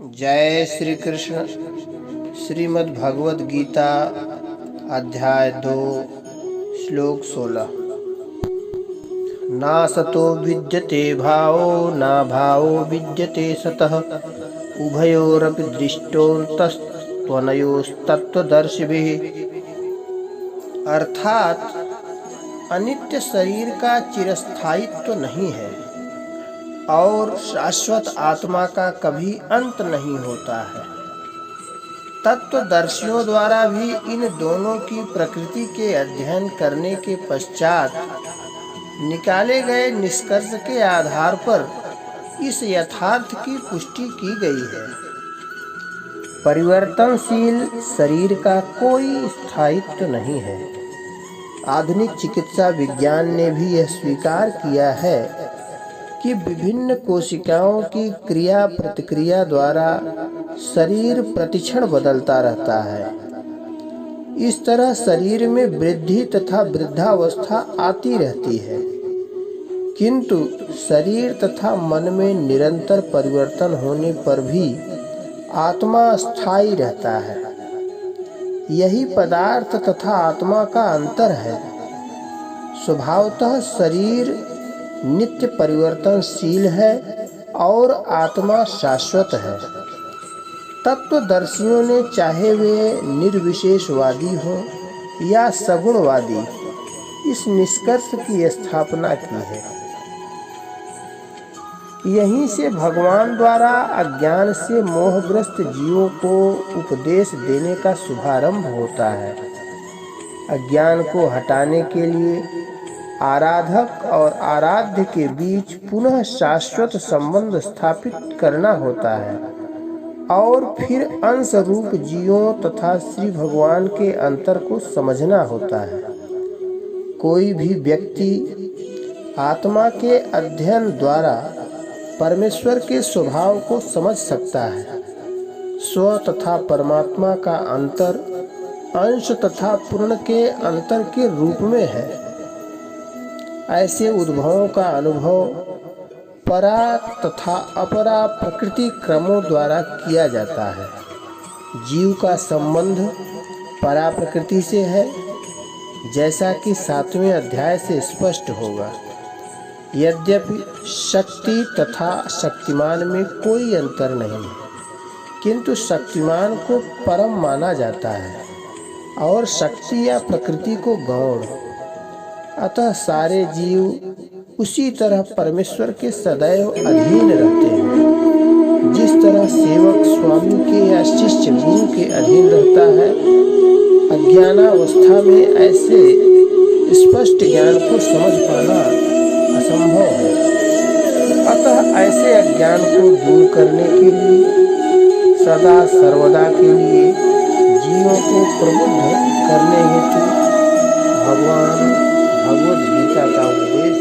जय श्री कृष्ण। श्रीमद् भगवद गीता अध्याय 2 श्लोक 16। ना सतो विद्यते भावो ना भावो विद्यते सतः उभयोरपि दृष्टोऽन्तस्त्वनयोस्तत्त्वदर्शिभिः। अर्थात अनित्य शरीर का चिरस्थायित्व नहीं है और शाश्वत आत्मा का कभी अंत नहीं होता है। तत्वदर्शियों द्वारा भी इन दोनों की प्रकृति के अध्ययन करने के पश्चात निकाले गए निष्कर्ष के आधार पर इस यथार्थ की पुष्टि की गई है। परिवर्तनशील शरीर का कोई स्थायित्व नहीं है। आधुनिक चिकित्सा विज्ञान ने भी यह स्वीकार किया है कि विभिन्न कोशिकाओं की क्रिया प्रतिक्रिया द्वारा शरीर प्रतिक्षण बदलता रहता है। इस तरह शरीर में वृद्धि तथा वृद्धावस्था आती रहती है, किंतु शरीर तथा मन में निरंतर परिवर्तन होने पर भी आत्मा स्थायी रहता है। यही पदार्थ तथा आत्मा का अंतर है। स्वभावतः शरीर नित्य परिवर्तनशील है और आत्मा शाश्वत है। तत्वदर्शियों ने, चाहे वे निर्विशेषवादी हों या सगुणवादी, इस निष्कर्ष की स्थापना की है। यहीं से भगवान द्वारा अज्ञान से मोहग्रस्त जीवों को उपदेश देने का शुभारंभ होता है। अज्ञान को हटाने के लिए आराधक और आराध्य के बीच पुनः शाश्वत संबंध स्थापित करना होता है और फिर अंश रूप जीवों तथा श्री भगवान के अंतर को समझना होता है। कोई भी व्यक्ति आत्मा के अध्ययन द्वारा परमेश्वर के स्वभाव को समझ सकता है। स्व तथा परमात्मा का अंतर अंश तथा पूर्ण के अंतर के रूप में है। ऐसे उद्भवों का अनुभव परा तथा अपरा प्रकृति क्रमों द्वारा किया जाता है। जीव का संबंध परा प्रकृति से है, जैसा कि 7वें अध्याय से स्पष्ट होगा। यद्यपि शक्ति तथा शक्तिमान में कोई अंतर नहीं है, किंतु शक्तिमान को परम माना जाता है और शक्ति या प्रकृति को गौण। अतः सारे जीव उसी तरह परमेश्वर के सदैव अधीन रहते हैं। जिस तरह सेवक स्वामी के या शिष्य गुरु के अधीन रहता है, अज्ञानावस्था में ऐसे स्पष्ट ज्ञान को समझ पाना असंभव है। अतः ऐसे अज्ञान को दूर करने के लिए सदा सर्वदा के लिए जीवों को प्रबुद्ध करने हेतु भगवान भगवद गीता का उपदेश